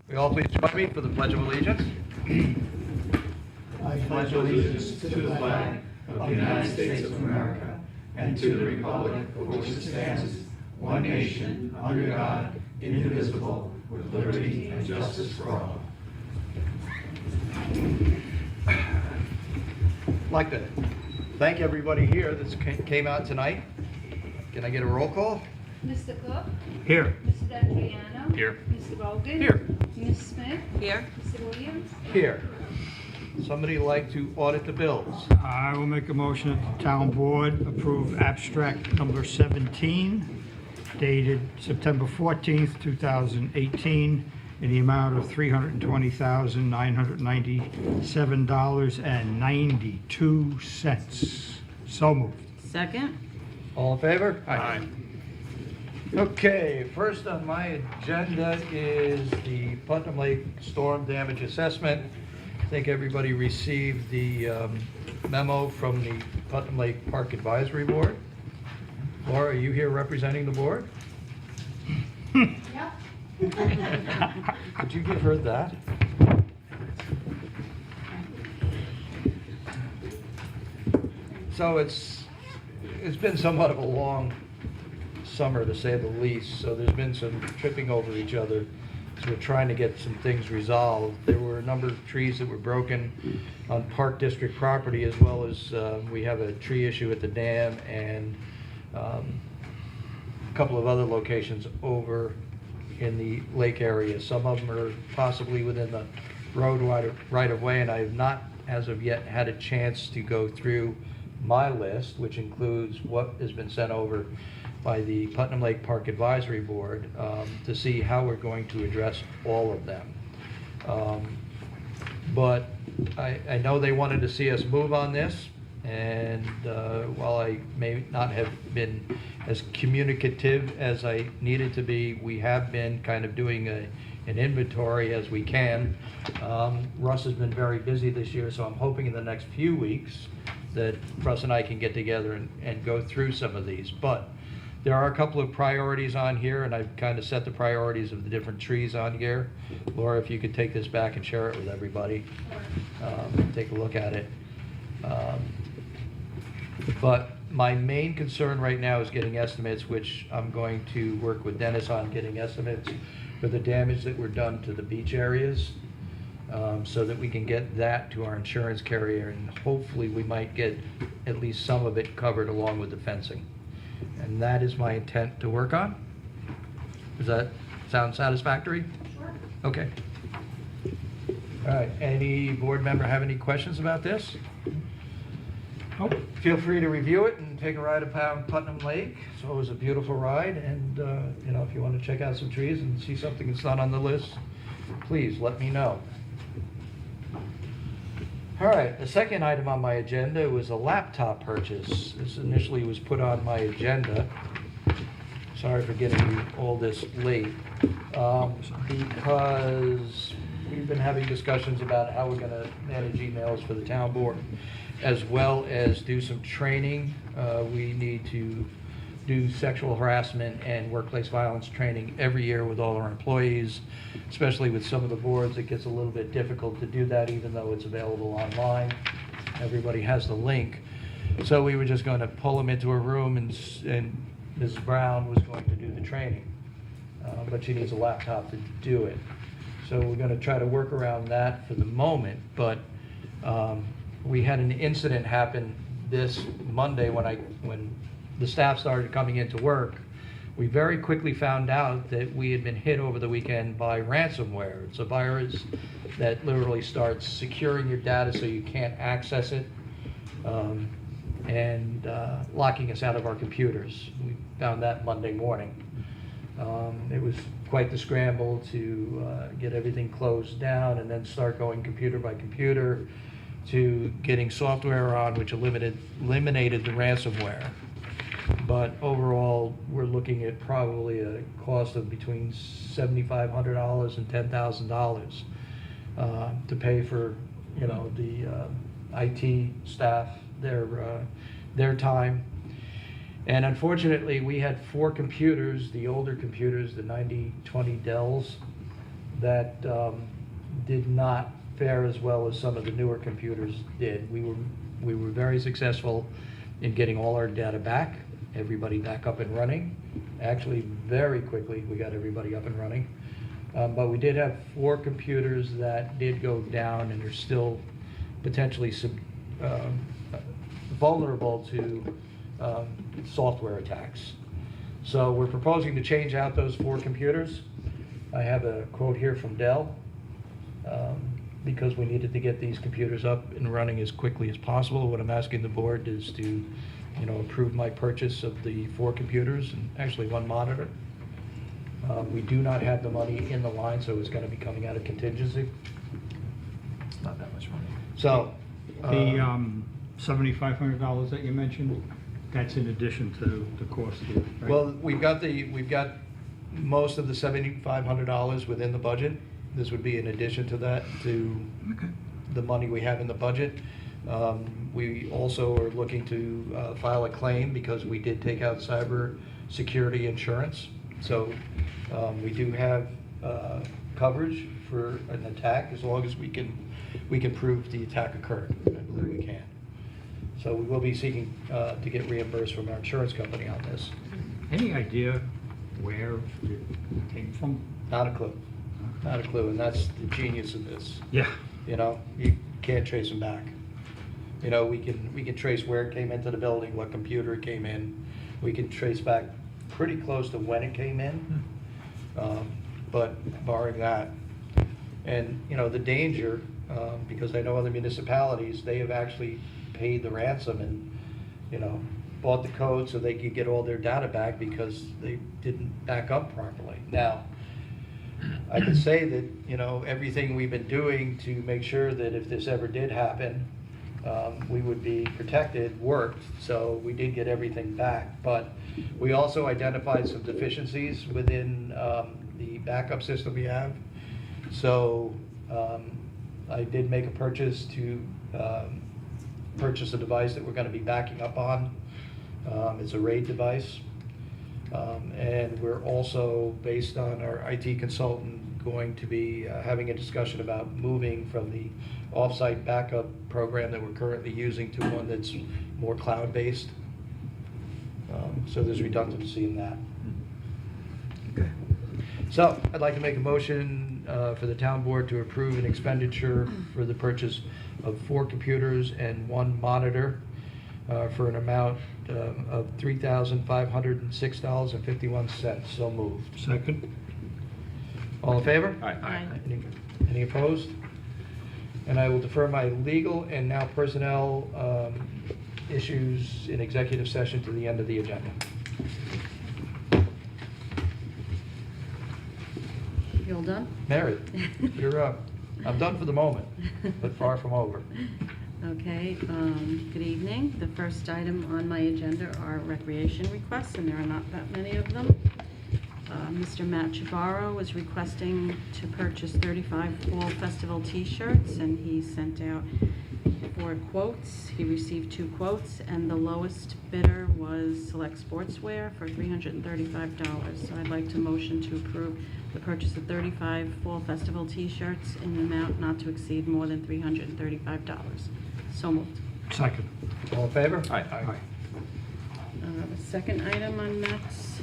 We all please join me for the Pledge of Allegiance. I pledge allegiance to the flag of the United States of America and to the republic for which it stands, one nation, under God, indivisible, with liberty and justice for all. I'd like to thank everybody here that came out tonight. Can I get a roll call? Mr. Cook? Here. Mr. D'Adriano? Here. Mr. Rogan? Here. Ms. Smith? Here. Mr. Williams? Here. Somebody like to audit the bills? I will make a motion that the town board approve abstract number 17 dated September 14th, 2018 in the amount of $320,997.92. So moved. Second? All in favor? Aye. Okay, first on my agenda is the Putnam Lake Storm Damage Assessment. I think everybody received the memo from the Putnam Lake Park Advisory Board. Laura, are you here representing the board? Yep. Could you give her that? So it's been somewhat of a long summer, to say the least, so there's been some tripping over each other. So we're trying to get some things resolved. There were a number of trees that were broken on Park District property, as well as we have a tree issue at the dam and a couple of other locations over in the lake area. Some of them are possibly within the road right of way, and I have not, as of yet, had a chance to go through my list, which includes what has been sent over by the Putnam Lake Park Advisory Board, to see how we're going to address all of them. But I know they wanted to see us move on this, and while I may not have been as communicative as I needed to be, we have been kind of doing an inventory as we can. Russ has been very busy this year, so I'm hoping in the next few weeks that Russ and I can get together and go through some of these. But there are a couple of priorities on here, and I've kind of set the priorities of the different trees on here. Laura, if you could take this back and share it with everybody, take a look at it. But my main concern right now is getting estimates, which I'm going to work with Dennis on getting estimates for the damage that were done to the beach areas, so that we can get that to our insurance carrier, and hopefully we might get at least some of it covered along with the fencing. And that is my intent to work on. Does that sound satisfactory? Sure. Okay. All right, any board member have any questions about this? Nope. Feel free to review it and take a ride up Putnam Lake. So it was a beautiful ride, and you know, if you want to check out some trees and see something that's not on the list, please let me know. All right, the second item on my agenda was a laptop purchase. This initially was put on my agenda. Sorry for getting you all this late, because we've been having discussions about how we're going to manage emails for the town board, as well as do some training. We need to do sexual harassment and workplace violence training every year with all our employees, especially with some of the boards. It gets a little bit difficult to do that, even though it's available online. Everybody has the link. So we were just going to pull them into a room, and Mrs. Brown was going to do the training, but she needs a laptop to do it. So we're going to try to work around that for the moment, but we had an incident happen this Monday when the staff started coming into work. We very quickly found out that we had been hit over the weekend by ransomware. It's a virus that literally starts securing your data so you can't access it, and locking us out of our computers. We found that Monday morning. It was quite the scramble to get everything closed down and then start going computer by computer to getting software on, which eliminated the ransomware. But overall, we're looking at probably a cost of between $7,500 and $10,000 to pay for, you know, the IT staff, their time. And unfortunately, we had 4 computers, the older computers, the 9020 Dells, that did not fare as well as some of the newer computers did. We were very successful in getting all our data back, everybody back up and running. Actually, very quickly, we got everybody up and running. But we did have 4 computers that did go down and are still potentially vulnerable to software attacks. So we're proposing to change out those 4 computers. I have a quote here from Dell, because we needed to get these computers up and running as quickly as possible. What I'm asking the board is to, approve my purchase of the 4 computers and actually 1 monitor. We do not have the money in the line, so it's gonna be coming out of contingency. It's not that much money. So, The $7,500 that you mentioned, that's in addition to the cost here, right? well, we've got most of the $7,500 within the budget. This would be in addition to that, to Okay. the money we have in the budget. We also are looking to file a claim because we did take out cyber security insurance. So we do have coverage for an attack as long as we can prove the attack occurred. I believe we can. So we will be seeking to get reimbursed from our insurance company on this. Any idea where it came from? Not a clue. Not a clue, and that's the genius of this. Yeah. You can't trace them back. We can trace where it came into the building, what computer it came in. We can trace back pretty close to when it came in, but barring that. And, the danger, because I know other municipalities, they have actually paid the ransom and, bought the code so they could get all their data back because they didn't back up properly. Now, I can say that, everything we've been doing to make sure that if this ever did happen, we would be protected, worked, so we did get everything back. But we also identified some deficiencies within the backup system we have. So I did make a purchase to purchase a device that we're going to be backing up on. It's a RAID device. And we're also, based on our IT consultant, going to be having a discussion about moving from the off-site backup program that we're currently using to one that's more cloud-based. So there's redundancy in that. Okay. So I'd like to make a motion for the town board to approve an expenditure for the purchase of 4 computers and 1 monitor for an amount of $3,506.51. So moved. Second? All in favor? Aye. Any opposed? And I will defer my legal and now personnel issues in executive session to the end of the agenda. You all done? Mary, you're up. I'm done for the moment, but far from over. Okay, good evening. The first item on my agenda are recreation requests, and there are not that many of them. Mr. Matt Chavarro was requesting to purchase 35 Fall Festival T-shirts, and he sent out 4 quotes. He received 2 quotes, and the lowest bidder was Select Sportswear for $335. So I'd like to motion to approve the purchase of 35 Fall Festival T-shirts in an amount not to exceed more than $335. So moved. Second. All in favor? Aye. The second item on Matt's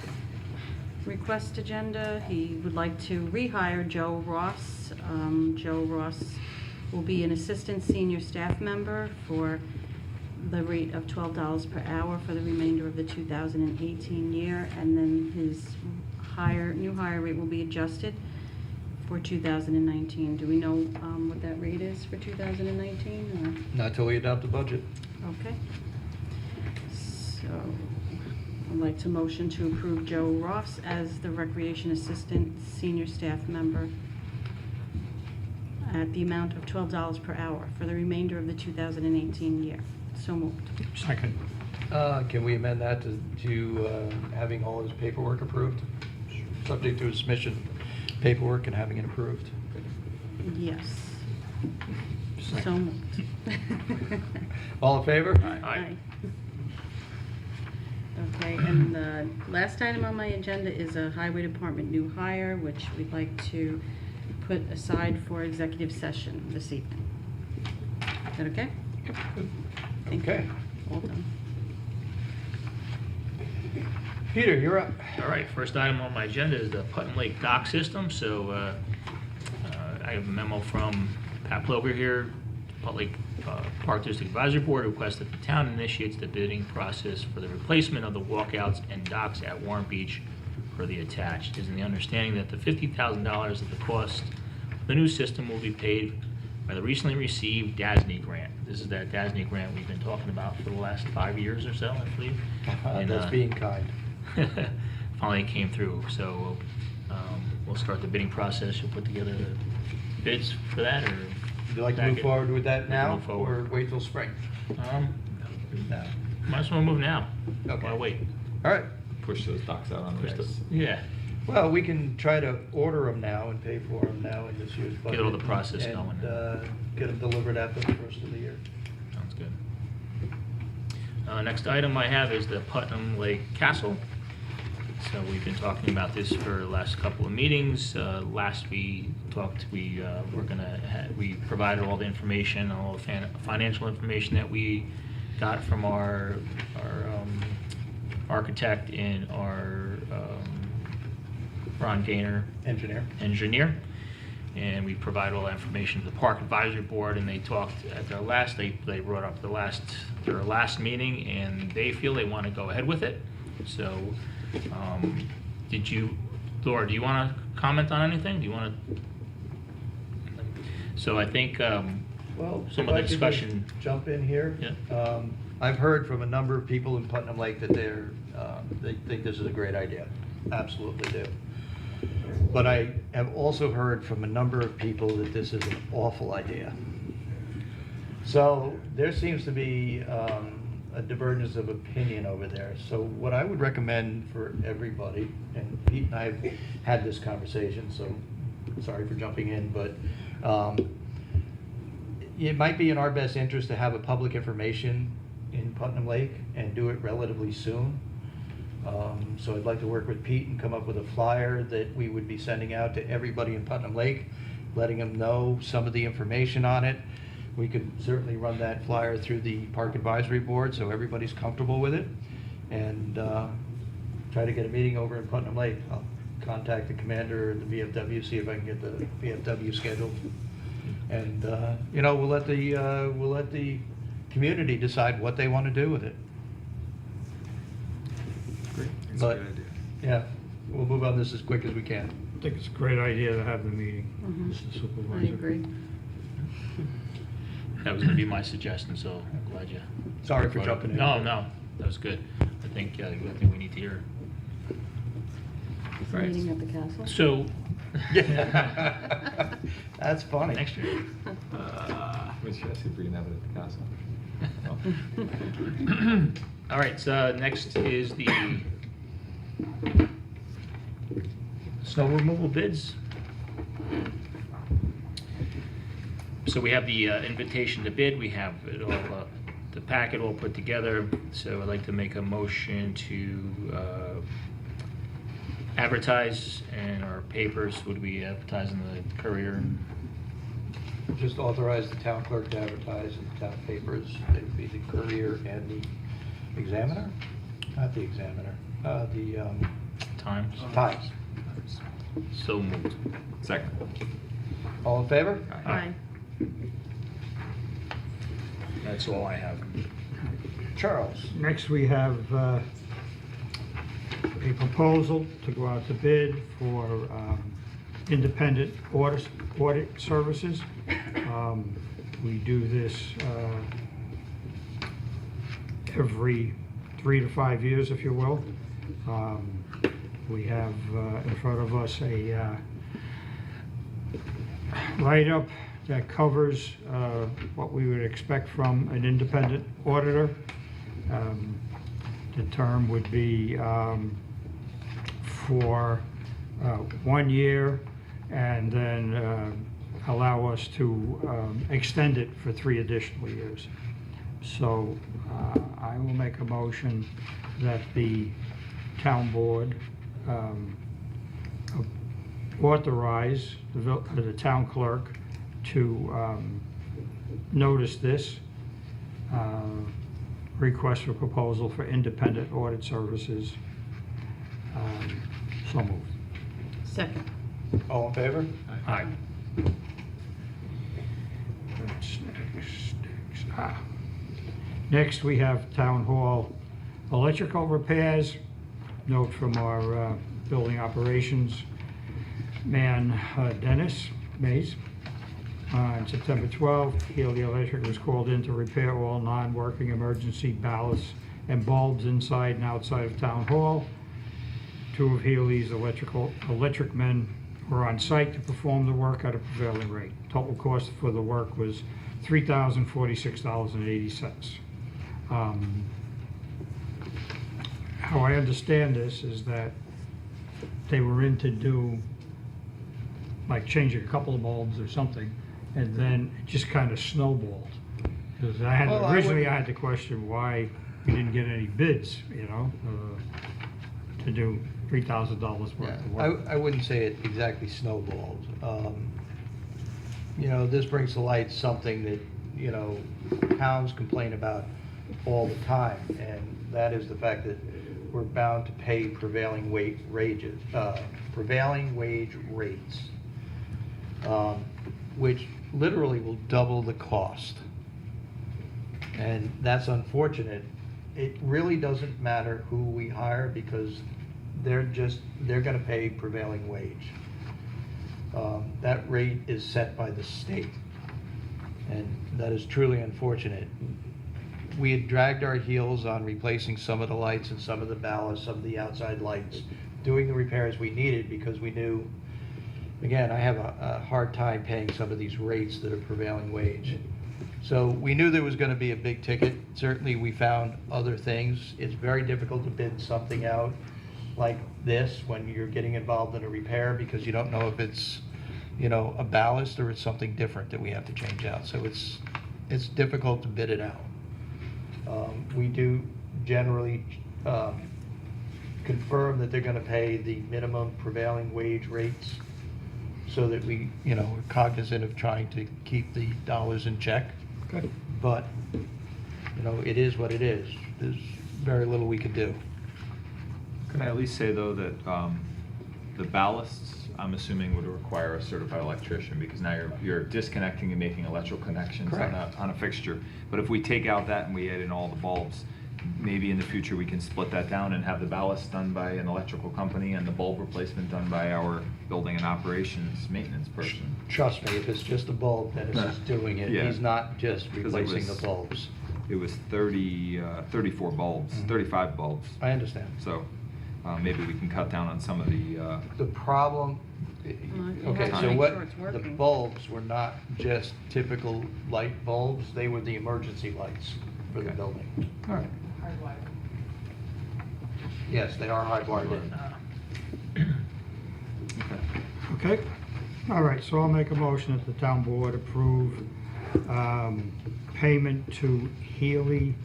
request agenda, he would like to rehire Joe Ross. Joe Ross will be an assistant senior staff member for the rate of $12 per hour for the remainder of the 2018 year, and then his new hire rate will be adjusted for 2019. Do we know what that rate is for 2019? Not till we adopt the budget. Okay. So I'd like to motion to approve Joe Ross as the Recreation Assistant Senior Staff Member at the amount of $12 per hour for the remainder of the 2018 year. So moved. Second. Can we amend that to having all his paperwork approved? Subject to his submission paperwork and having it approved. Yes. So Second. moved. All in favor? Aye. Okay, and the last item on my agenda is a Highway Department new hire, which we'd like to put aside for executive session this evening. Is that okay? Thank you. Okay. All done. Peter, you're up. All right, first item on my agenda is the Putnam Lake dock system. So I have a memo from Pat Ploger here, Putnam Lake Park District Advisory Board, requests that the town initiates the bidding process for the replacement of the walkouts and docks at Warren Beach for the attached. It is in the understanding that the $50,000 of the cost of the new system will be paid by the recently received DASNY grant. This is that DASNY grant we've been talking about for the last 5 years or so, I believe. And, That's being kind. finally came through. So we'll start the bidding process. You'll put together the bids for that, or Would you like to move forward with that now, Move forward. or wait till spring? No. might as well move now. Okay. Why wait? All right. Push those docks out on the Push the- ice. Yeah. Well, we can try to order them now and pay for them now in this year's budget. all the process and, going. Get them delivered after the first of the year. Sounds good. Next item I have is the Putnam Lake Castle. So we've been talking about this for the last couple of meetings. Last we talked, we provided all the information, all the financial information that we got from our architect and our Ron Gaynor engineer. And we provided all that information to the Park Advisory Board, and they talked at their last, they brought up their last meeting, and they feel they want to go ahead with it. So, Laura, do you want to comment on anything? Do you want to? So I think Well, some if of I the could just discussion. jump in here. Yeah. I've heard from a number of people in Putnam Lake that they think this is a great idea. Absolutely do. But I have also heard from a number of people that this is an awful idea. So there seems to be a divergence of opinion over there. So what I would recommend for everybody, and Pete and I have had this conversation, so sorry for jumping in, but it might be in our best interest to have a public information in Putnam Lake and do it relatively soon. So I'd like to work with Pete and come up with a flyer that we would be sending out to everybody in Putnam Lake, letting them know some of the information on it. We could certainly run that flyer through the Park Advisory Board so everybody's comfortable with it, and try to get a meeting over in Putnam Lake. I'll contact the commander of the VFW, see if I can get the VFW scheduled. And, we'll let the community decide what they want to do with it. Great. It's But- a good idea. Yeah, we'll move on this as quick as we can. I think it's a great idea to have the meeting, Mhm. Mr. I Supervisor. agree. That was going to be my suggestion, so I'm glad you. Sorry for jumping in. No, that was good. I think we need to hear. Is the Right. meeting at the castle? So. Yeah. That's funny. Next year. Which I see if we can have it at the castle. All right, so next is the snow removal bids. So we have the invitation to bid, we have it all, the packet all put together. So I'd like to make a motion to advertise in our papers. Would we advertise in the Courier? Just authorize the town clerk to advertise in the town papers. They would be the Courier and the Examiner? Not the Examiner, the Times? Times. So moved. Second. All in favor? Aye. That's all I have. Charles? Next, we have a proposal to go out to bid for independent audit services. We do this every 3 to 5 years, if you will. We have in front of us a write-up that covers what we would expect from an independent auditor. The term would be for 1 year, and then allow us to extend it for 3 additional years. So I will make a motion that the town board authorize the town clerk to notice this request for proposal for independent audit services. So moved. Second. All in favor? Aye. That's next. Next, we have Town Hall electrical repairs. Note from our building operations man, Dennis Mays. On September 12th, Healy Electric was called in to repair all non-working emergency ballasts and bulbs inside and outside of Town Hall. Two of Healy's electric men were on site to perform the work at a prevailing rate. Total cost for the work was $3,046.80. How I understand this is that they were in to do, like, changing a couple of bulbs or something, and then it just kind of snowballed. Because originally I had to question why we didn't get any bids, to do $3,000 worth Yeah, of work. I wouldn't say it exactly snowballed. This brings to light something that, towns complain about all the time, and that is the fact that we're bound to pay prevailing wage rates, which literally will double the cost. And that's unfortunate. It really doesn't matter who we hire because they're gonna pay prevailing wage. That rate is set by the state, and that is truly unfortunate. We had dragged our heels on replacing some of the lights and some of the ballasts, some of the outside lights, doing the repairs we needed because we knew, again, I have a hard time paying some of these rates that are prevailing wage. So we knew there was gonna be a big ticket. Certainly, we found other things. It's very difficult to bid something out like this when you're getting involved in a repair because you don't know if it's, a ballast or it's something different that we have to change out. So it's difficult to bid it out. We do generally confirm that they're gonna pay the minimum prevailing wage rates so that we, we're cognizant of trying to keep the dollars in check. Okay. But, it is what it is. There's very little we can do. Can I at least say, though, that the ballasts, I'm assuming, would require a certified electrician, because now you're disconnecting and making electrical connections Correct. on a fixture. But if we take out that and we add in all the bulbs, maybe in the future we can split that down and have the ballast done by an electrical company and the bulb replacement done by our building and operations maintenance person. Trust me, if it's just a bulb, Dennis is doing it. Yeah. He's not just 'Cause it replacing was- the bulbs. It was 34 bulbs, 35 bulbs. I understand. So maybe we can cut down on some of the, The problem, you okay, have to so make what, sure it's the working. bulbs were not just typical light bulbs, they were the emergency lights for the Okay. building. All right. Yes, they are hardwired in. Okay, all right, so I'll make a motion that the town board approve payment to Healy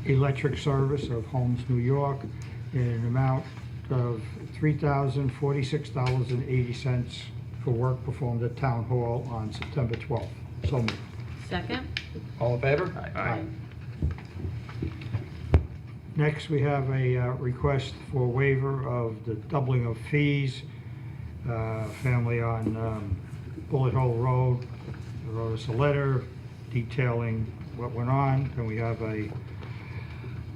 Electric Service of Holmes, New York, in an amount of $3,046.80 for work performed at Town Hall on September 12th. So moved. Second. All in favor? Aye. Next, we have a request for waiver of the doubling of fees. Family on Bullet Hole Road wrote us a letter detailing what went on. And we have a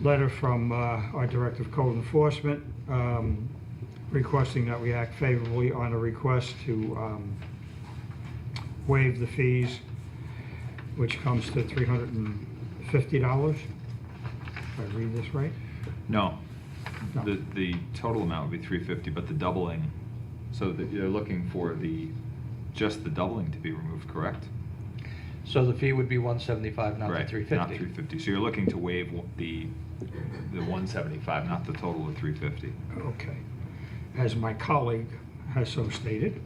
letter from our Director of Code Enforcement requesting that we act favorably on a request to waive the fees, which comes to $350. Did I read this right? no. No. The total amount would be 350, but the doubling, so that you're looking for just the doubling to be removed, correct? So the fee would be $175, not the Right, $350. not 350. So you're looking to waive the 175, not the total of 350. Okay. As my colleague has so stated,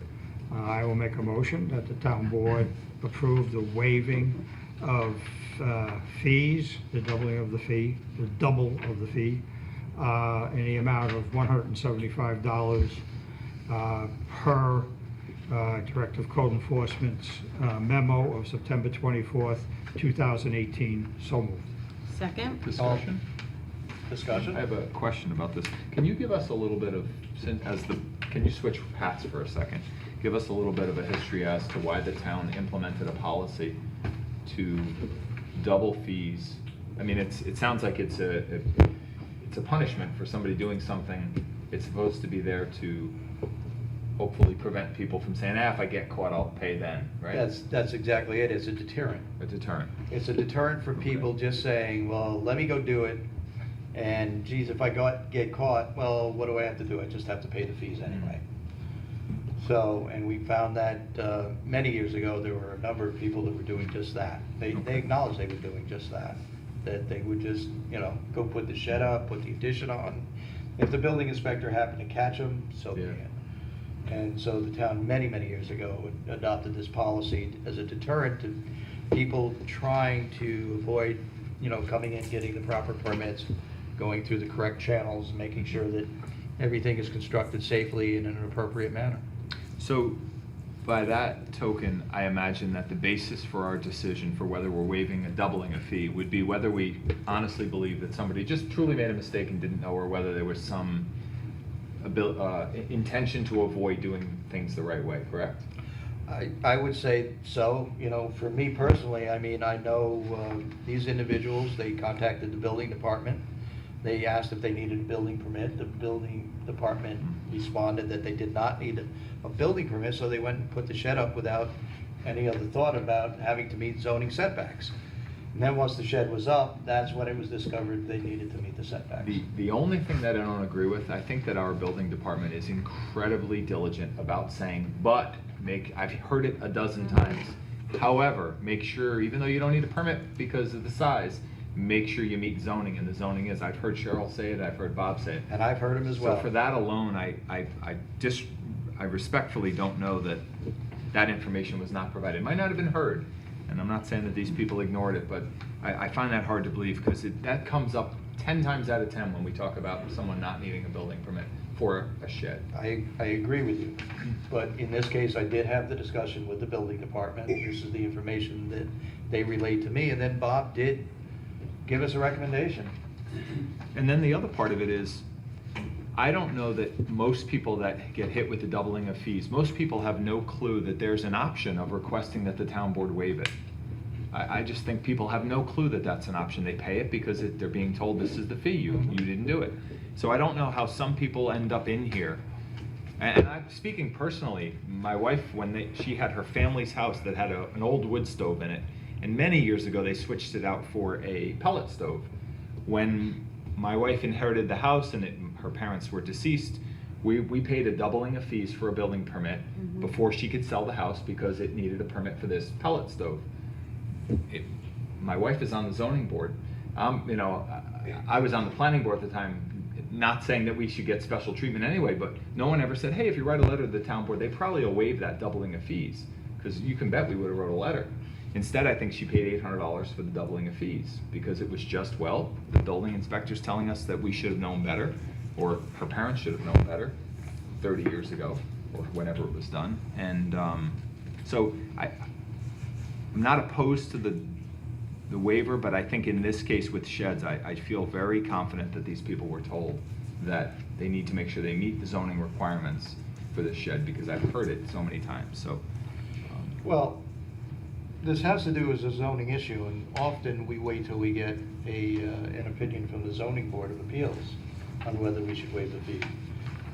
I will make a motion that the town board approve the waiving of fees, the doubling of the fee, the double of the fee, in the amount of $175 per Director of Code Enforcement's memo of September 24th, 2018. So moved. Second? Discussion? Discussion? I have a question about this. Can you give us a little bit of, can you switch hats for a second? Give us a little bit of a history as to why the town implemented a policy to double fees. I mean, it sounds like it's a punishment for somebody doing something. It's supposed to be there to hopefully prevent people from saying, if I get caught, I'll pay then, right? That's exactly it. It's a deterrent. A deterrent. It's a deterrent for people just saying, well, let me go do it. And geez, if I get caught, well, what do I have to do? I just have to pay the fees anyway. So, and we found that many years ago, there were a number of people that were doing just that. They acknowledged they were doing just that. That they would just, go put the shed up, put the addition on. If the building inspector happened to catch them, so be it. And so the town, many, many years ago, adopted this policy as a deterrent to people trying to avoid, coming in, getting the proper permits, going through the correct channels, making sure that everything is constructed safely and in an appropriate manner. So, by that token, I imagine that the basis for our decision for whether we're waiving a doubling a fee would be whether we honestly believe that somebody just truly made a mistake and didn't know, or whether there was some intention to avoid doing things the right way, correct? I would say so. For me personally, I mean, I know these individuals, they contacted the building department. They asked if they needed a building permit. The building department responded that they did not need a building permit, so they went and put the shed up without any other thought about having to meet zoning setbacks. And then once the shed was up, that's when it was discovered they needed to meet the setbacks. The only thing that I don't agree with, I think that our building department is incredibly diligent about saying, I've heard it a dozen times. However, make sure, even though you don't need a permit because of the size, make sure you meet zoning, and the zoning is, I've heard Cheryl say it, I've heard Bob say it. And I've heard him as well. So for that alone, I respectfully don't know that information was not provided. It might not have been heard, and I'm not saying that these people ignored it, but I find that hard to believe, because that comes up 10 times out of 10 when we talk about someone not needing a building permit for a shed. I agree with you, but in this case, I did have the discussion with the building department. This is the information that they relayed to me, and then Bob did give us a recommendation. And then the other part of it is, I don't know that most people that get hit with the doubling of fees, most people have no clue that there's an option of requesting that the town board waive it. I just think people have no clue that that's an option. They pay it because they're being told this is the fee, you didn't do it. So I don't know how some people end up in here. And I'm speaking personally, my wife, she had her family's house that had an old wood stove in it, and many years ago they switched it out for a pellet stove. When my wife inherited the house and her parents were deceased, we paid a doubling of fees for a building permit before she could sell the house, because it needed a permit for this pellet stove. My wife is on the zoning board. I was on the planning board at the time, not saying that we should get special treatment anyway, but no one ever said, hey, if you write a letter to the town board, they probably will waive that doubling of fees, because you can bet we would have wrote a letter. Instead, I think she paid $800 for the doubling of fees, because it was just, the building inspector's telling us that we should have known better, or her parents should have known better 30 years ago, or whenever it was done. And so I'm not opposed to the waiver, but I think in this case with sheds, I feel very confident that these people were told that they need to make sure they meet the zoning requirements for this shed, because I've heard it so many times. So, Well, this has to do with a zoning issue, and often we wait till we get an opinion from the zoning board of appeals on whether we should waive the fee.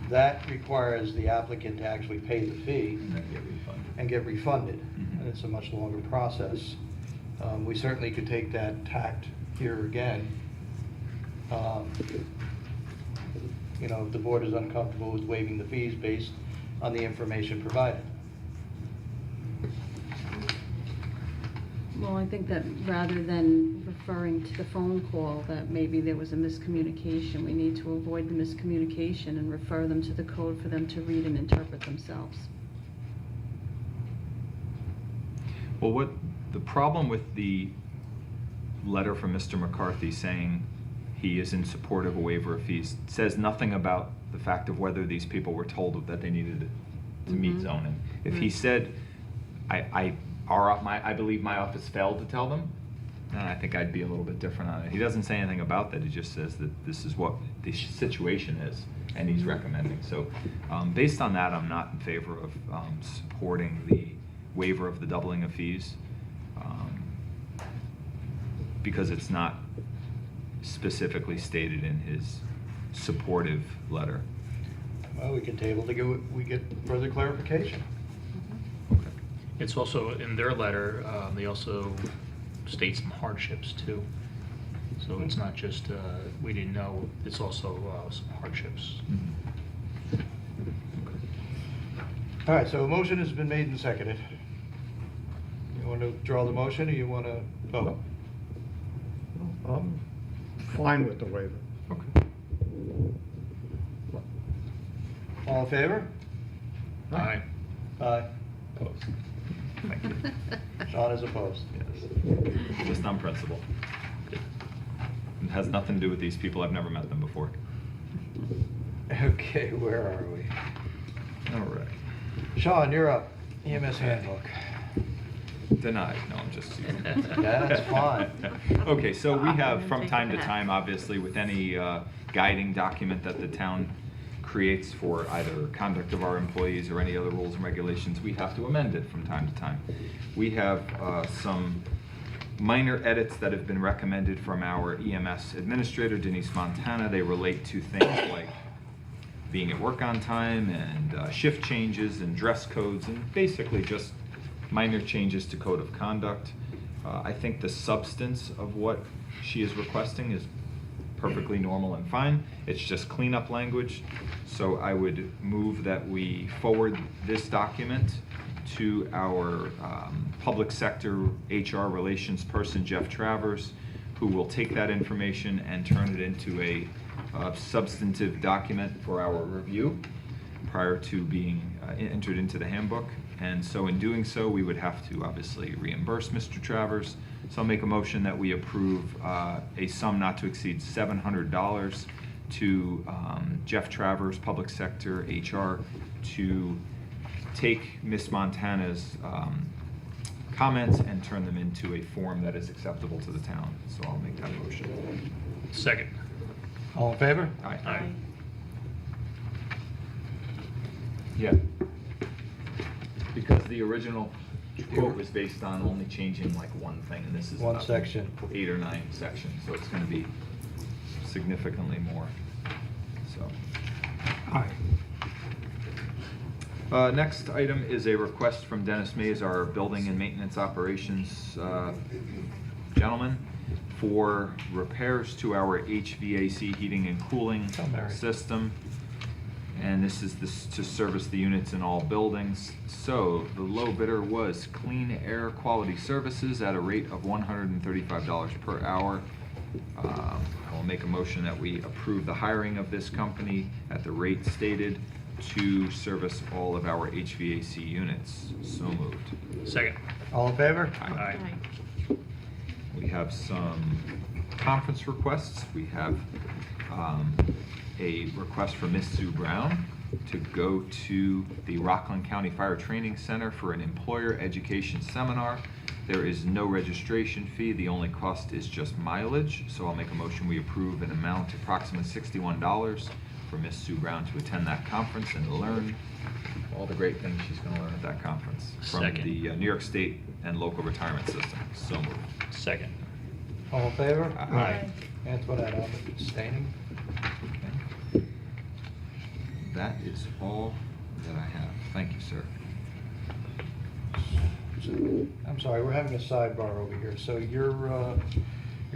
That requires the applicant to actually pay the fee and then get refunded. and get refunded, and it's a much longer process. We certainly could take that tact here again. If the board is uncomfortable with waiving the fees based on the information provided. Well, I think that rather than referring to the phone call, that maybe there was a miscommunication, we need to avoid the miscommunication and refer them to the code for them to read and interpret themselves. Well, what the problem with the letter from Mr. McCarthy saying he is in support of a waiver of fees says nothing about the fact of whether these people were told that they needed to meet zoning. If he said, I believe my office failed to tell them, then I think I'd be a little bit different on it. He doesn't say anything about that, he just says that this is what the situation is, and he's recommending. So, based on that, I'm not in favor of supporting the waiver of the doubling of fees, because it's not specifically stated in his supportive letter. Well, we can table to we get further clarification. Okay. It's also, in their letter, they also state some hardships too. So it's not just, we didn't know, it's also some hardships. All right, so a motion has been made and seconded. You want to draw the motion, or you want to vote? I'm fine with the waiver. Okay. All in favor? Aye. Aye. Opposed. Thank you. Sean is opposed. Yes. Just on principle. It has nothing to do with these people. I've never met them before. Okay, where are we? All right. Sean, you're up. EMS handbook. Denied. No, I'm just teasing. That's fine. Okay, so we have from Take time it to back. time, obviously, with any guiding document that the town creates for either conduct of our employees or any other rules and regulations, we have to amend it from time to time. We have some minor edits that have been recommended from our EMS administrator, Denise Montana. They relate to things like being at work on time and shift changes and dress codes, and basically just minor changes to code of conduct. I think the substance of what she is requesting is perfectly normal and fine. It's just cleanup language. So I would move that we forward this document to our public sector HR relations person, Jeff Travers, who will take that information and turn it into a substantive document for our review prior to being entered into the handbook. And so in doing so, we would have to obviously reimburse Mr. Travers. So I'll make a motion that we approve a sum not to exceed $700 to Jeff Travers, Public Sector HR, to take Ms. Montana's comments and turn them into a form that is acceptable to the town. So I'll make that motion. Second. All in favor? Aye. Aye. Yeah. Because the original quote was based on only changing like one thing, and this is One about section. 8 or 9 sections, so it's going to be significantly more. So. Aye. Next item is a request from Dennis Mays, our building and maintenance operations gentleman, for repairs to our HVAC heating and cooling Oh, Mary. system. And this is to service the units in all buildings. So the low bidder was Clean Air Quality Services at a rate of $135 per hour. I will make a motion that we approve the hiring of this company at the rate stated to service all of our HVAC units. So moved. Second. All in favor? Aye. We have some conference requests. We have a request from Ms. Sue Brown to go to the Rockland County Fire Training Center for an employer education seminar. There is no registration fee. The only cost is just mileage. So I'll make a motion we approve an amount approximately $61 for Ms. Sue Brown to attend that conference and learn all the great things she's going to learn at that conference from Second. the New York State and local retirement system. So moved. Second. All in favor? Aye. Antoinette, I'm abstaining. Okay. That is all that I have. Thank you, sir. I'm sorry, we're having a sidebar over here. So you're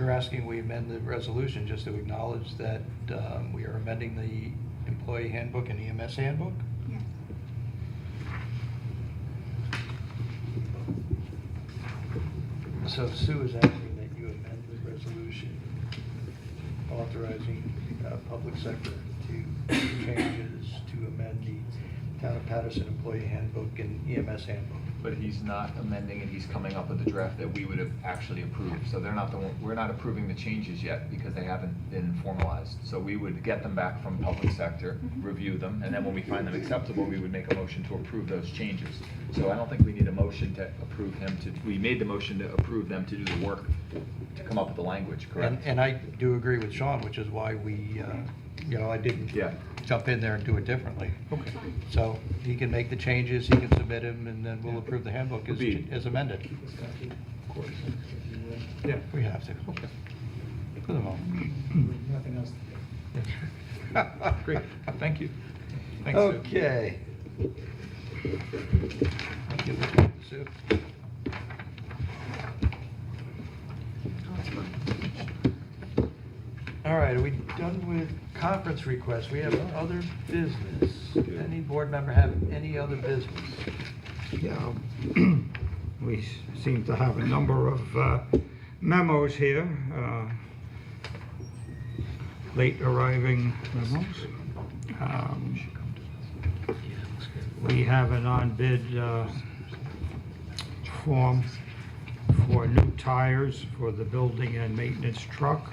asking we amend the resolution just to acknowledge that we are amending the employee handbook and EMS handbook? Yes. So Sue is asking that you amend the resolution authorizing public sector to make changes to amend the Town of Patterson employee handbook and EMS handbook. but he's not amending, and he's coming up with a draft that we would have actually approved. So they're not the one, we're not approving the changes yet because they haven't been formalized. So we would get them back from public sector, review them, and then when we find them acceptable, we would make a motion to approve those changes. So I don't think we need a motion to approve him to, we made the motion to approve them to do the work, to come up with the language, correct? And I do agree with Sean, which is why we, I didn't Yeah. jump in there and do it differently. Okay. So he can make the changes, he can submit them, and then we'll approve the handbook as amended. Of course. Yeah, we have to. Okay. For the moment. Nothing else to do. Great, thank you. Thanks, Sue. Okay. I'll give this back to Sue. All right, are we done with conference requests? We have other business. Any board member have any other business? Yeah, we seem to have a number of memos here, late arriving memos. We have an on-bid form for new tires for the building and maintenance truck,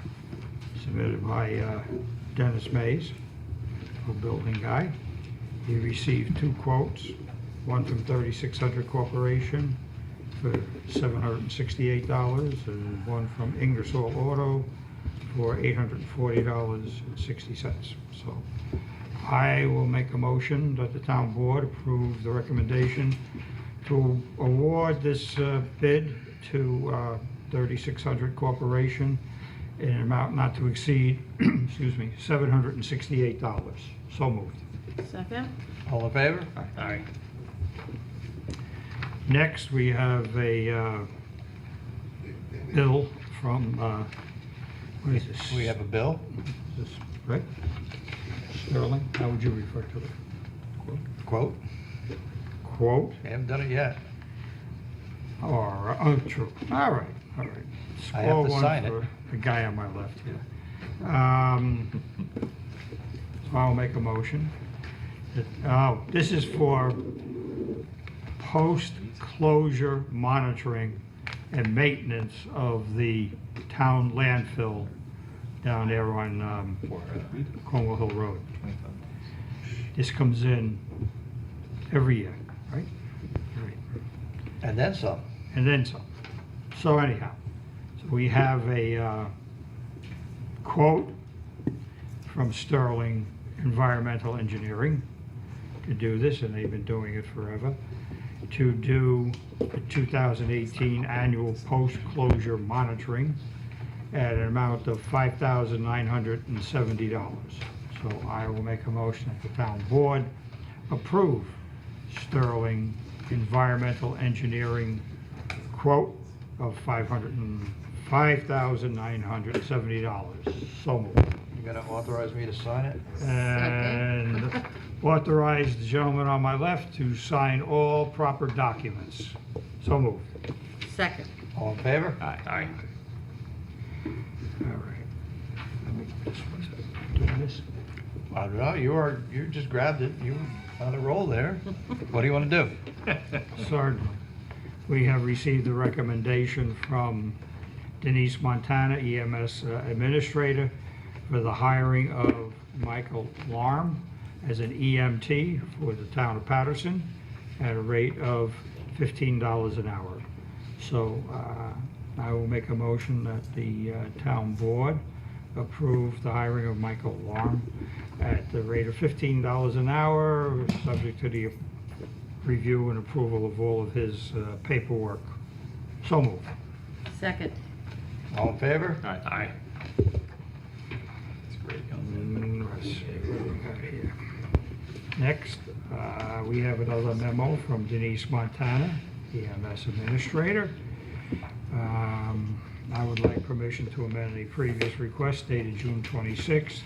submitted by Dennis Mays, a building guy. He received 2 quotes, one from 3600 Corporation for $768, and one from Ingersoll Auto for $840.60. So I will make a motion that the town board approve the recommendation to award this bid to 3600 Corporation in an amount not to exceed, excuse me, $768. So moved. Second? All in favor? Aye. Next, we have a bill from, what is this? We have a bill. Is this right? Sterling, how would you refer to it? Quote. Quote? We haven't done it yet. Or, oh, true. All right, all right. I have to Score one sign it. for the guy on my left here. So I'll make a motion. This is for post-closure monitoring and maintenance of the town landfill down there on Cornwall Hill Road. This comes in every year, right? Right. And then some. And then some. So anyhow, so we have a quote from Sterling Environmental Engineering to do this, and they've been doing it forever, to do the 2018 annual post-closure monitoring at an amount of $5,970. So I will make a motion that the town board approve Sterling Environmental Engineering quote of $5,970. So moved. You gonna authorize me to sign it? And authorize the gentleman on my left to sign all proper documents. So moved. Second. All in favor? Aye. All right. Let me, doing this? I don't know, you just grabbed it, you were on a roll there. What do you want to do? Certainly. We have received the recommendation from Denise Montana, EMS Administrator, for the hiring of Michael Larm as an EMT for the town of Patterson at a rate of $15 an hour. So I will make a motion that the town board approve the hiring of Michael Larm at the rate of $15 an hour, subject to the review and approval of all of his paperwork. So moved. Second. All in favor? Aye. That's great. Let's see what we got here. Next, we have another memo from Denise Montana, EMS Administrator. I would like permission to amend the previous request dated June 26th.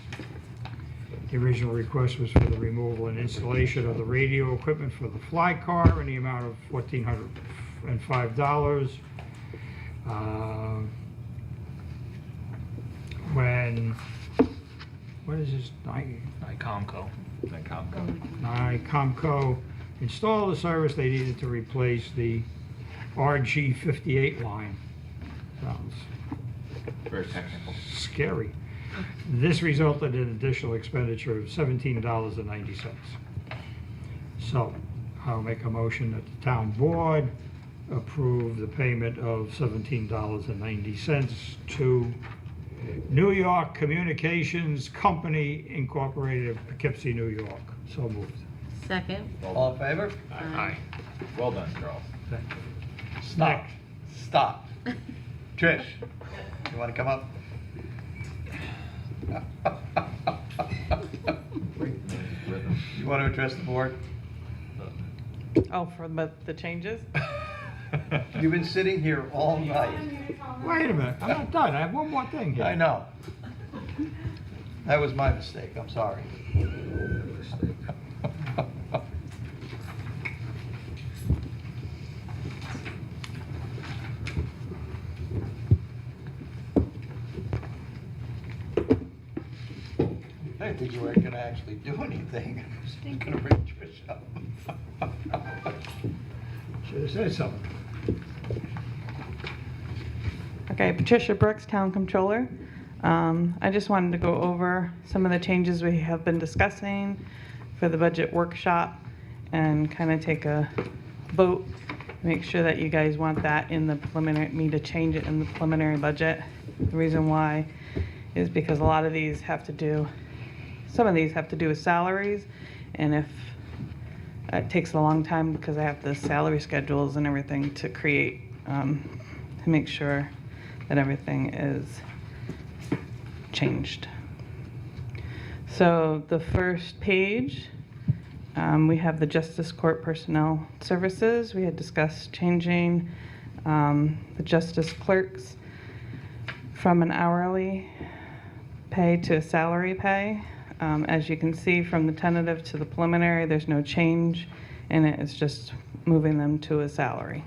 The original request was for the removal and installation of the radio equipment for the fly car in the amount of $1,405. What is this? Comco. Comco install the service, they needed to replace the RG58 line. Sounds Very technical. scary. This resulted in additional expenditure of $17.90. So I'll make a motion that the town board approve the payment of $17.90 to New York Communications Company Incorporated of Poughkeepsie, New York. So moved. Second. All in favor? Aye. Well done, Charles. Stop. Stop. Trish, you want to come up? You want to address the board? Oh, for the changes? You've been sitting here all night. Wait a minute, I'm not done. I have one more thing here. I know. That was my mistake, I'm sorry. I didn't think you weren't gonna actually do anything. I was just gonna bring Trish up. Should have said something. Okay, Patricia Brooks, Town Controller. I just wanted to go over some of the changes we have been discussing for the budget workshop and kind of take a vote, make sure that you guys want that in the preliminary, me to change it in the preliminary budget. The reason why is because a lot of these have to do, some of these have to do with salaries, and if it takes a long time because I have the salary schedules and everything to create, to make sure that everything is changed. So the first page, we have the Justice Court Personnel Services. We had discussed changing the justice clerks from an hourly pay to a salary pay. As you can see from the tentative to the preliminary, there's no change in it. It's just moving them to a salary.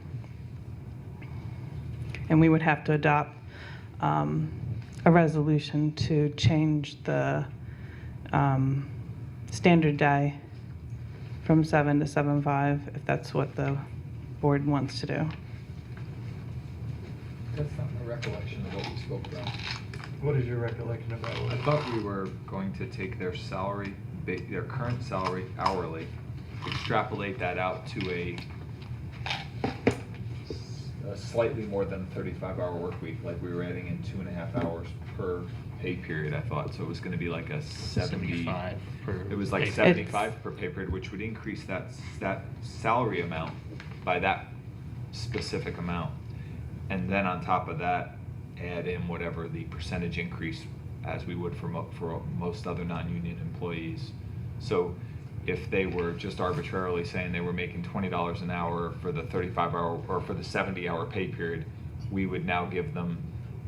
And we would have to adopt a resolution to change the standard day from 7 to 7.5, if that's what the board wants to do. That's not my recollection of what we spoke about. What is your recollection about I what? thought we were going to take their salary, their current salary hourly, extrapolate that out to a slightly more than 35-hour work week, like we were adding in 2.5 hours per pay period, I thought. So it was gonna be like a 75 per It was like pay 75 per pay period, which would increase that salary amount by that specific amount. And then on top of that, add in whatever the percentage increase as we would for most other non-union employees. So if they were just arbitrarily saying they were making $20 an hour for the 35-hour or for the 70-hour pay period, we would now give them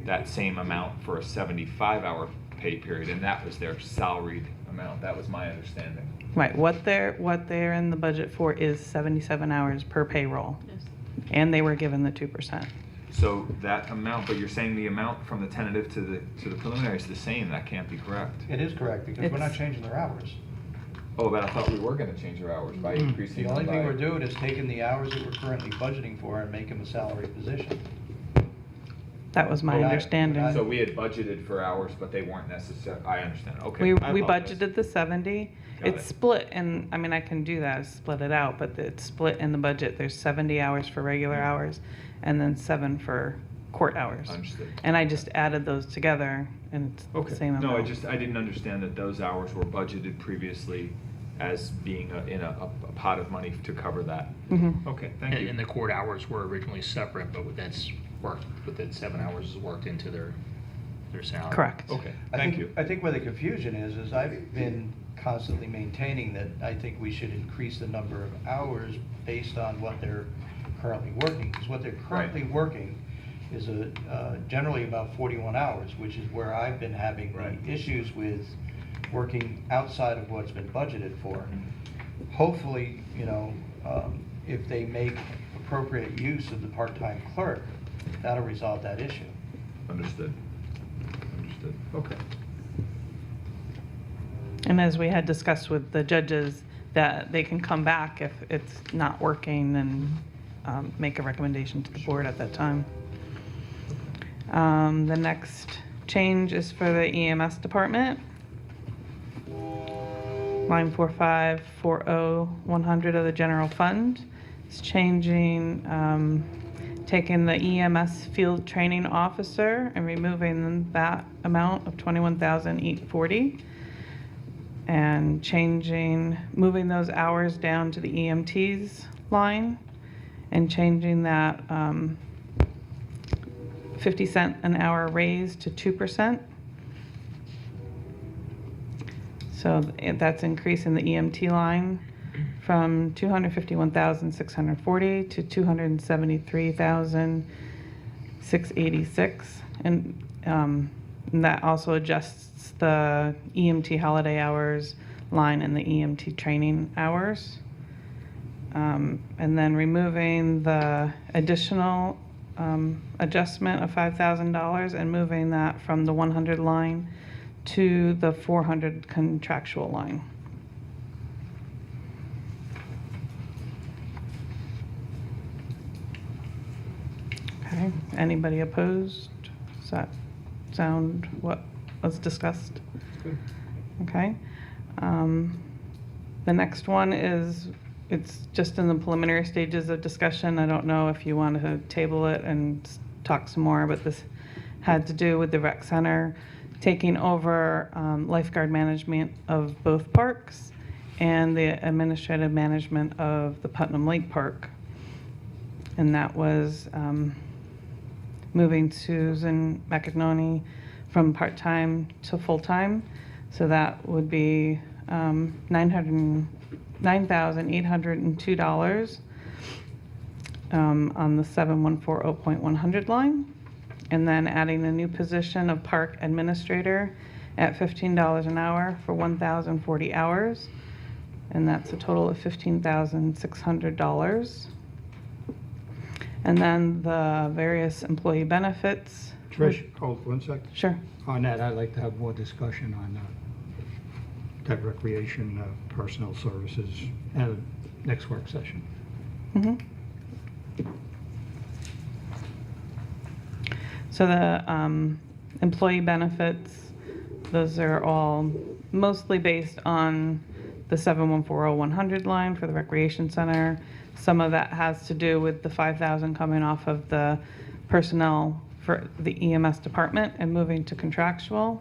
that same amount for a 75-hour pay period, and that was their salaried amount. That was my understanding. Right, what they're in the budget for is 77 hours per payroll. Yes. And they were given the 2%. So that amount, but you're saying the amount from the tentative to the preliminary is the same. That can't be correct. It is correct, because we're not changing their hours. Oh, but I thought we were gonna change their hours by increasing The them only thing by- we're doing is taking the hours that we're currently budgeting for and make them a salary position. That was my Well, I- understanding. So we had budgeted for hours, but they weren't necessary. I understand. Okay. We I apologize. budgeted the 70. Got It's it. split, and, I mean, I can do that, split it out, but it's split in the budget. There's 70 hours for regular hours, and then 7 for court hours. Understood. And I just added those together, and it's the Okay. same amount. No, I didn't understand that those hours were budgeted previously as being in a pot of money to cover that. Mhm. Okay, thank you. And the court hours were originally separate, but that's worked, but that 7 hours is worked into their salary. Correct. Okay, I thank think- you. I think where the confusion is I've been constantly maintaining that I think we should increase the number of hours based on what they're currently working. Because what they're currently working is generally about 41 hours, which is where I've been having Right. the issues with working outside of what's been budgeted for. Hopefully, if they make appropriate use of the part-time clerk, that'll resolve that issue. Understood. Okay. And as we had discussed with the judges, that they can come back if it's not working and make a recommendation to the board at that time. The next change is for the EMS department. Line 4540-100 of the general fund. It's changing, taking the EMS field training officer and removing that amount of $21,840 and moving those hours down to the EMTs line and changing that 50 cent an hour raise to 2%. So that's increasing the EMT line from $251,640 to $273,686, and that also adjusts the EMT holiday hours line and the EMT training hours, and then removing the additional adjustment of $5,000 and moving that from the 100 line to the 400 contractual line. Okay, anybody opposed? Does that sound what was discussed? Good. Okay. The next one is, it's just in the preliminary stages of discussion. I don't know if you want to table it and talk some more, but this had to do with the rec center taking over lifeguard management of both parks and the administrative management of the Putnam Lake Park. And that was moving Susan McAgnony from part-time to full-time. So that would be $9,802 on the 7140.100 line. And then adding a new position of park administrator at $15 an hour for 1,040 hours. And that's a total of $15,600. And then the various employee benefits. Trish, hold 1 sec. Sure. On that, I'd like to have more discussion on that recreation, personnel services, and next work session. Mhm. So the employee benefits, those are all mostly based on the 7140-100 line for the recreation center. Some of that has to do with the 5,000 coming off of the personnel for the EMS department and moving to contractual.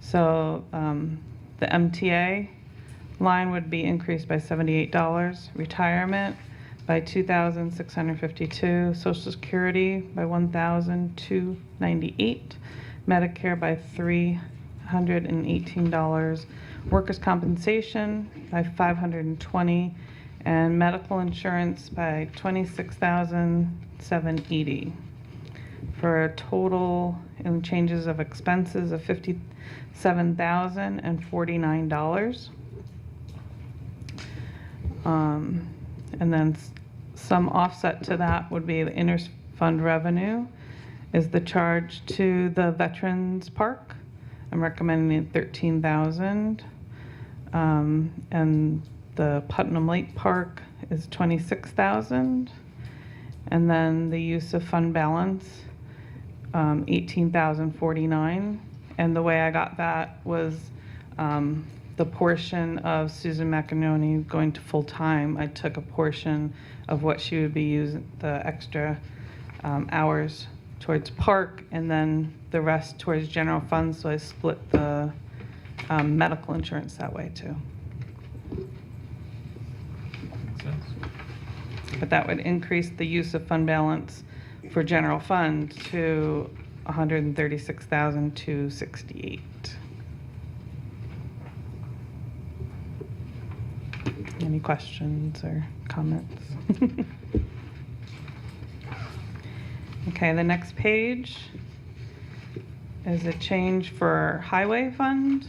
So the MTA line would be increased by $78, retirement by $2,652, Social Security by $1,298, Medicare by $318, workers' compensation by $520, and medical insurance by $26,780, for a total in changes of expenses of $57,049. And then some offset to that would be the inter-fund revenue is the charge to the Veterans Park. I'm recommending $13,000. And the Putnam Lake Park is $26,000. And then the use of fund balance, $18,049. And the way I got that was the portion of Susan McAgnony going to full-time. I took a portion of what she would be using, the extra hours towards park, and then the rest towards general funds, so I split the medical insurance that way too. Makes sense. But that would increase the use of fund balance for general fund to $136,268. Any questions or comments? Okay, the next page is a change for highway fund.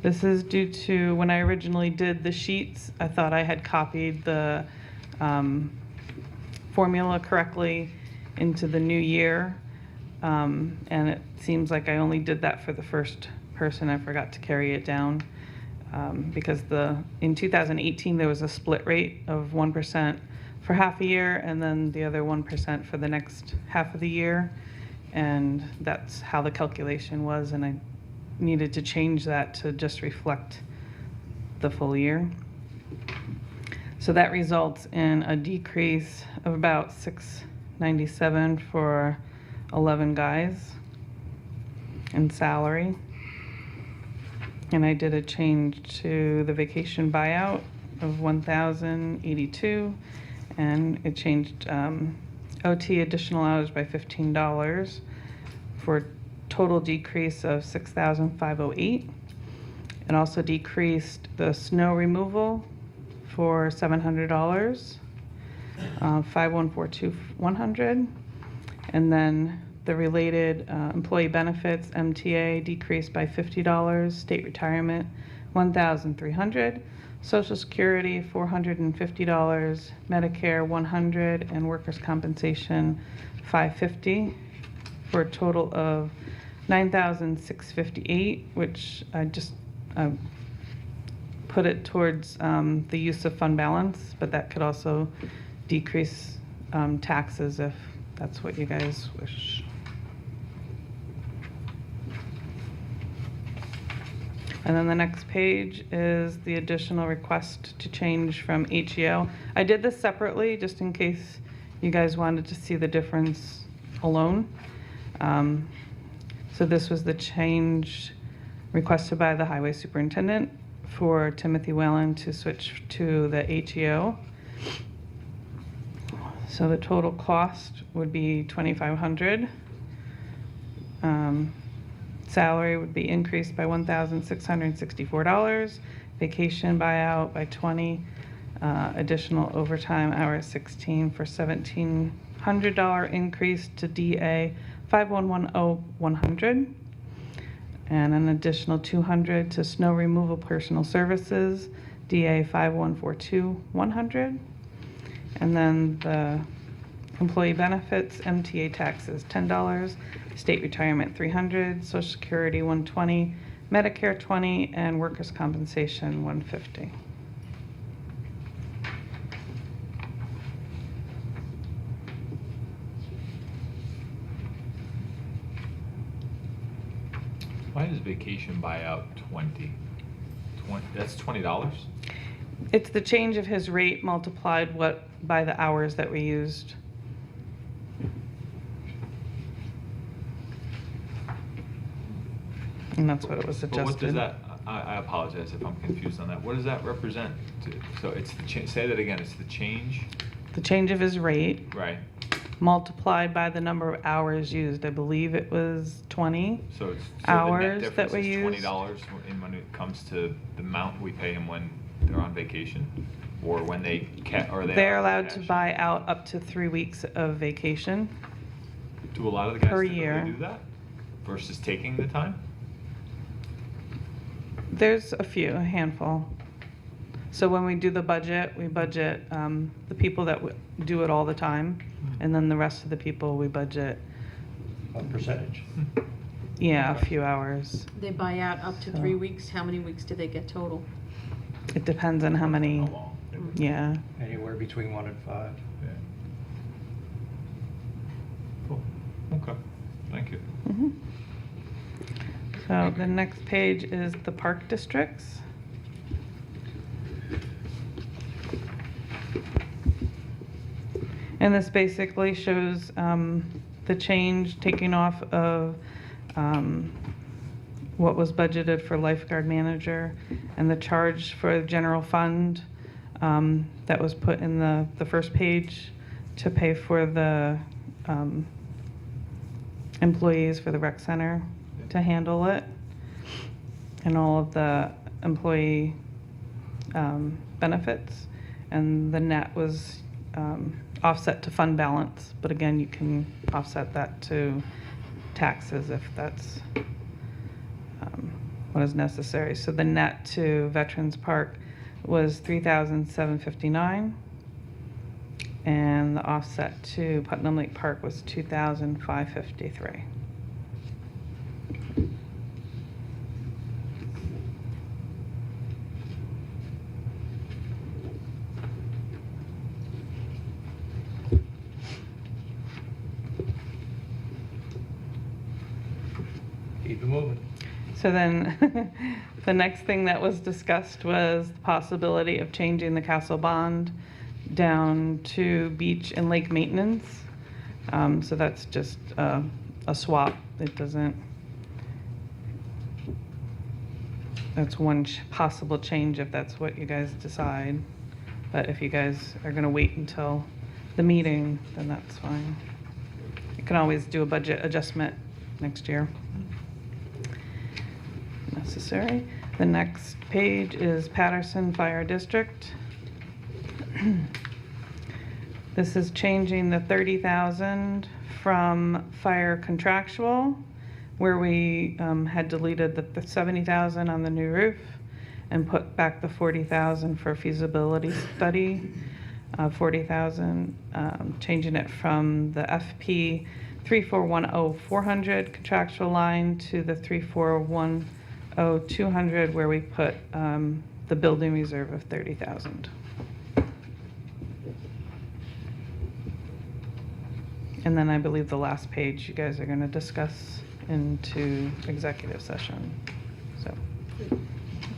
This is due to when I originally did the sheets, I thought I had copied the formula correctly into the new year. And it seems like I only did that for the first person. I forgot to carry it down. because in 2018, there was a split rate of 1% for half a year, and then the other 1% for the next half of the year. And that's how the calculation was, and I needed to change that to just reflect the full year. So that results in a decrease of about $697 for 11 guys in salary. And I did a change to the vacation buyout of $1,082, and it changed OT additional hours by $15 for a total decrease of $6,508. It also decreased the snow removal for $700, 5142-100, and then the related employee benefits, MTA, decreased by $50, state retirement, $1,300, Social Security, $450, Medicare, $100, and workers' compensation, $550, for a total of $9,658, which I just put it towards the use of fund balance, but that could also decrease taxes if that's what you guys wish. And then the next page is the additional request to change from HEO. I did this separately just in case you guys wanted to see the difference alone. So this was the change requested by the highway superintendent for Timothy Whalen to switch to the HEO. So the total cost would be $2,500. Salary would be increased by $1,664. Vacation buyout by 20. Additional overtime hours 16 for $1,700 increase to DA 5110-100. And an additional $200 to snow removal personal services, DA 5142-100. And then the employee benefits, MTA taxes $10, state retirement $300, Social Security $120, Medicare $20, and workers' compensation $150. Why is vacation buyout 20? That's $20? It's the change of his rate multiplied by the hours that we used. And that's what it was adjusted. But what does that, I apologize if I'm confused on that. What does that represent? So it's the say that again, it's the change? The change of his rate Right. multiplied by the number of hours used. I believe it was 20 So it's hours the net that we difference is used. $20 when it comes to the amount we pay them when they're on vacation, or when they They're allowed to cash? buy out up to 3 weeks of vacation. Do a lot of the guys per typically year. do that versus taking the time? There's a handful. So when we do the budget, we budget the people that do it all the time, and then the rest of the people we budget, A percentage. a few hours. They buy out up to So- 3 weeks. How many weeks do they get total? It depends on how many, How long? yeah. Anywhere between 1 and 5. Yeah. Cool. Okay. Thank you. Mhm. So the next page is the park districts. And this basically shows the change taking off of what was budgeted for lifeguard manager and the charge for general fund that was put in the first page to pay for the employees for the rec center to handle it, and all of the employee benefits. And the net was offset to fund balance, but again, you can offset that to taxes if that's what is necessary. So the net to Veterans Park was $3,759, and the offset to Putnam Lake Park was $2,553. Keep it moving. So then, the next thing that was discussed was the possibility of changing the castle bond down to beach and lake maintenance. So that's just a swap. It doesn't, that's one possible change if that's what you guys decide. But if you guys are gonna wait until the meeting, then that's fine. You can always do a budget adjustment next year. Necessary. The next page is Patterson Fire District. This is changing the 30,000 from fire contractual, where we had deleted the 70,000 on the new roof and put back the 40,000 for feasibility study. 40,000, changing it from the FP 3410-400 contractual line to the 3410-200, where we put the building reserve of 30,000. And then I believe the last page you guys are going to discuss into executive session. So,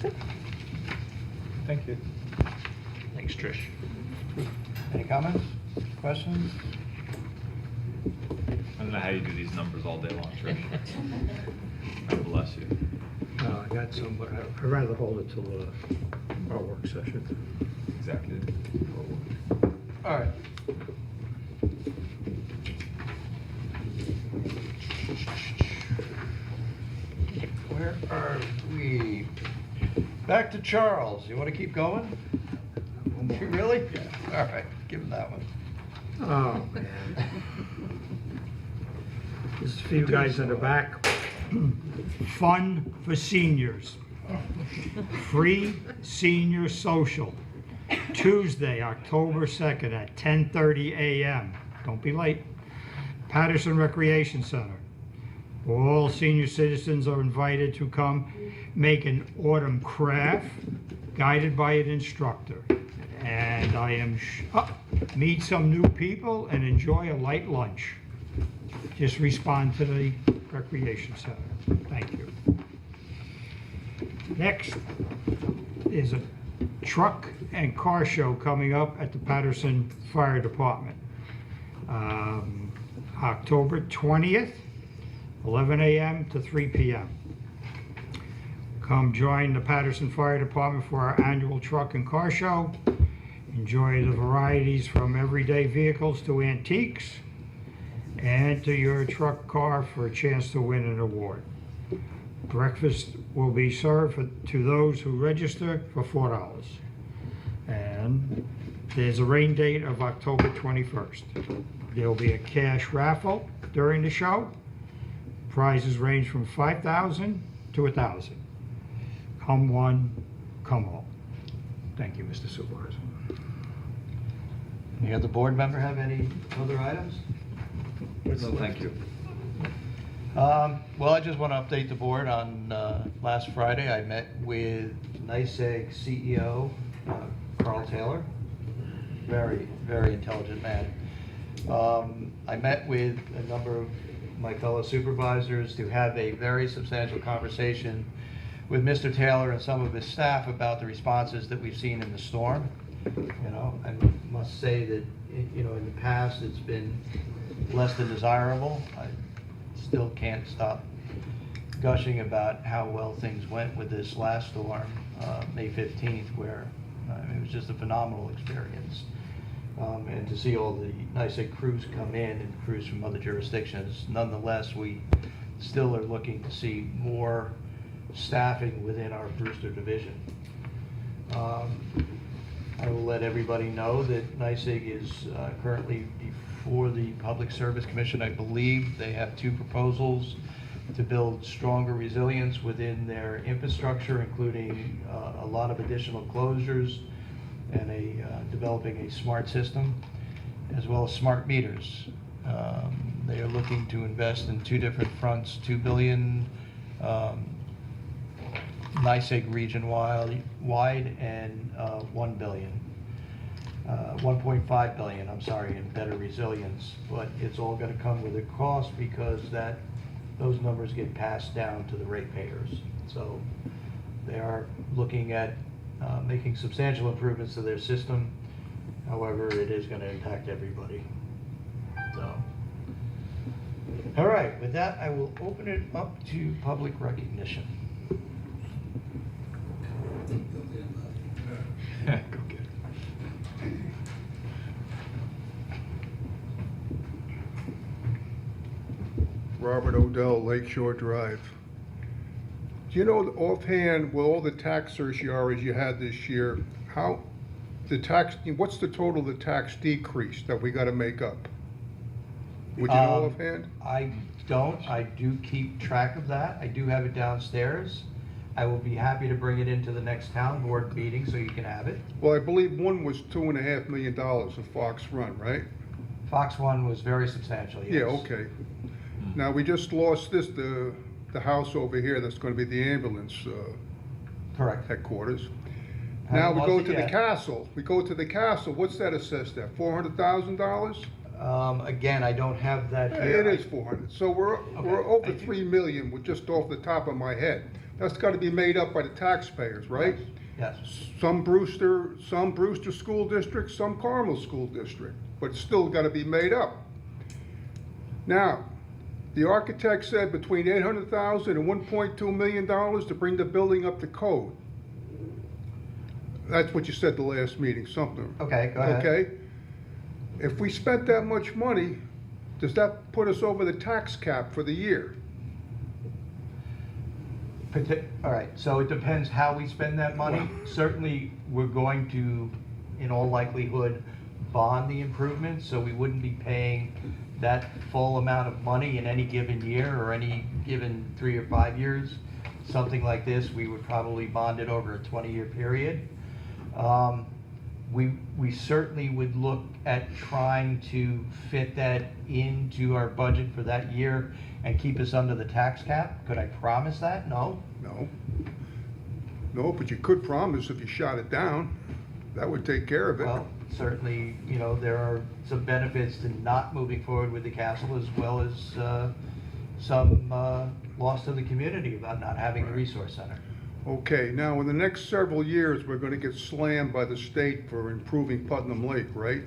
that's it. Thank you. Thanks, Trish. Any comments, questions? I don't know how you do these numbers all day long, Trish. God bless you. I got some, but I'd rather hold it till our work session. Executive. All right. Where are we? Back to Charles. You want to keep going? Really? All right, give him that one. Oh, man. There's a few guys in the back. Fun for seniors. Free senior social. Tuesday, October 2nd at 10:30 a.m. Don't be late. Patterson Recreation Center. All senior citizens are invited to come make an autumn craft guided by an instructor. And I am meet some new people and enjoy a light lunch. Just respond to the Recreation Center. Thank you. Next is a truck and car show coming up at the Patterson Fire Department. October 20th, 11 a.m. to 3 p.m. Come join the Patterson Fire Department for our annual truck and car show. Enjoy the varieties from everyday vehicles to antiques, and to your truck car for a chance to win an award. Breakfast will be served to those who register for $4. And there's a rain date of October 21st. There will be a cash raffle during the show. Prizes range from $5,000 to $1,000. Come one, come all. Thank you, Mr. Supervisor. Any other board member have any other items? No, thank you. Well, I just want to update the board on last Friday. I met with NICEAG CEO Carl Taylor. Very, very intelligent man. I met with a number of my fellow supervisors to have a very substantial conversation with Mr. Taylor and some of his staff about the responses that we've seen in the storm. You know, I must say that, you know, in the past it's been less than desirable. I still can't stop gushing about how well things went with this last storm, May 15th, where it was just a phenomenal experience. And to see all the NICEAG crews come in and crews from other jurisdictions, nonetheless, we still are looking to see more staffing within our Brewster division. I will let everybody know that NICEAG is currently before the Public Service Commission. I believe they have two proposals to build stronger resilience within their infrastructure, including a lot of additional closures and developing a smart system, as well as smart meters. They are looking to invest in two different fronts, $2 billion NICEAG region-wide and $1 billion. 1.5 billion, I'm sorry, in better resilience, but it's all going to come with a cost because that those numbers get passed down to the ratepayers. So they are looking at making substantial improvements to their system. However, it is going to impact everybody. So, all right, with that, I will open it up to public recognition. Go get it. Robert Odell, Lakeshore Drive. Do you know offhand, with all the tax surcharges you had this year, what's the total of the tax decrease that we gotta make up? Would you know offhand? I don't. I do keep track of that. I do have it downstairs. I will be happy to bring it into the next town board meeting so you can have it. Well, I believe one was $2.5 million in Fox Run, right? Fox One was very substantial, yes. Yeah, okay. Now, we just lost the house over here that's gonna be the ambulance Correct. headquarters. Haven't Now, we lost go it to the yet. castle. We go to the castle, what's that assessed at, $400,000? Again, I don't have that Yeah, here. it is 400. So we're over I do- 3 million, with just off the top of my head. That's gotta be made up by the taxpayers, right? Yes. Some Brewster School District, some Carmel School District, but it's still gotta be made up. Now, the architect said between $800,000 and $1.2 million to bring the building up to code. That's what you said the last meeting, something. Okay, go ahead. Okay? If we spent that much money, does that put us over the tax cap for the year? All right, so it depends how we spend that money. Certainly, we're going to, in all likelihood, bond the improvements, so we wouldn't be paying that full amount of money in any given year or any given 3 or 5 years. Something like this, we would probably bond it over a 20-year period. We certainly would look at trying to fit that into our budget for that year and keep us under the tax cap. Could I promise that? No. No. No, but you could promise if you shot it down, that would take care of it. Well, certainly, you know, there are some benefits to not moving forward with the castle, as well as some loss to the community about not having the resource center. Okay, now in the next several years, we're gonna get slammed by the state for improving Putnam Lake, right?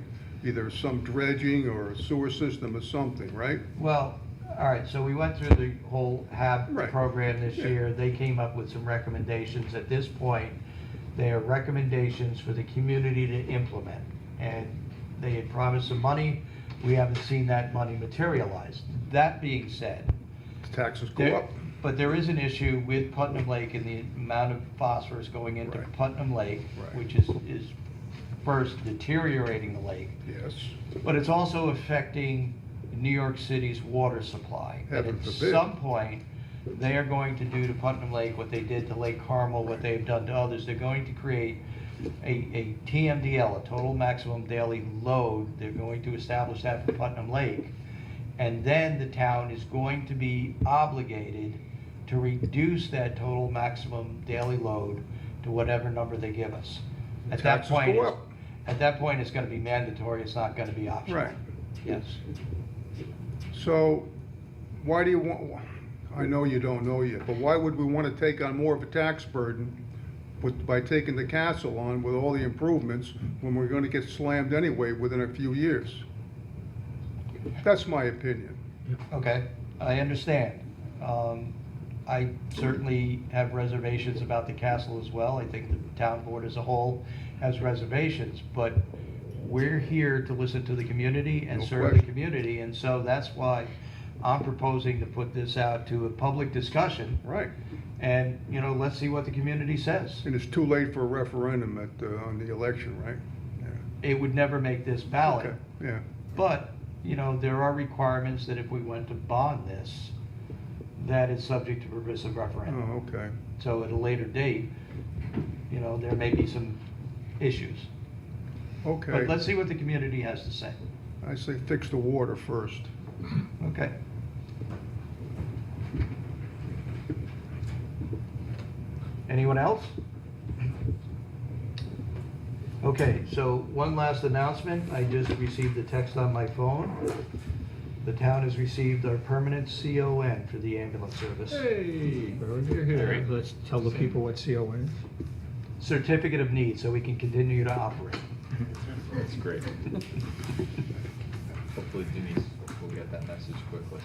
Either some dredging or a sewer system or something, right? Well, all right, so we went through the whole HAB Right. program this Yeah. year. They came up with some recommendations. At this point, they are recommendations for the community to implement. And they had promised some money. We haven't seen that money materialize. That being said, Taxes go There- up. But there is an issue with Putnam Lake and the amount of phosphorus going into Right. Putnam Lake, Right. which is first deteriorating the lake, Yes. but it's also affecting New York City's water supply. And Heaven at forbid. some point, they are going to do to Putnam Lake what they did to Lake Carmel, what they've done to others. They're going to create a TMDL, a total maximum daily load. They're going to establish that for Putnam Lake. And then the town is going to be obligated to reduce that total maximum daily load to whatever number they give us. At that Taxes point, go it's- up. at that point, it's gonna be mandatory, it's not gonna be optional. Right. Yes. So, why do you want, I know you don't know yet, but why would we want to take on more of a tax burden by taking the castle on with all the improvements when we're going to get slammed anyway within a few years? That's my opinion. Okay, I understand. I certainly have reservations about the castle as well. I think the town board as a whole has reservations, but we're here to listen to the community and No serve the question. community, and so that's why I'm proposing to put this out to a public discussion. Right. And, you know, let's see what the community says. And it's too late for a referendum on the election, right? It would never make this ballot. Okay, yeah. But, you know, there are requirements that if we went to bond this, that is subject to permissive referendum. Oh, okay. So at a later date, you know, there may be some issues. Okay. But let's see what the community has to say. I say fix the water first. Okay. Anyone else? Okay, so one last announcement. I just received a text on my phone The town has received our permanent CON for the ambulance service. Hey, very good. Let's tell the people what CON is. Certificate of Need, so we can continue to operate. That's great. Hopefully Denise will get that message quickly.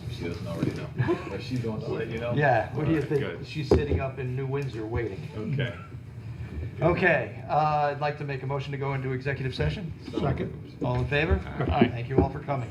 If she doesn't already know. Or she's going to let you know? Yeah, what do you Alright, think? good. She's sitting up in New Windsor waiting. Okay. Okay, I'd like to make a motion to go into executive session. Second. All in favor? Aye. Thank you all for coming.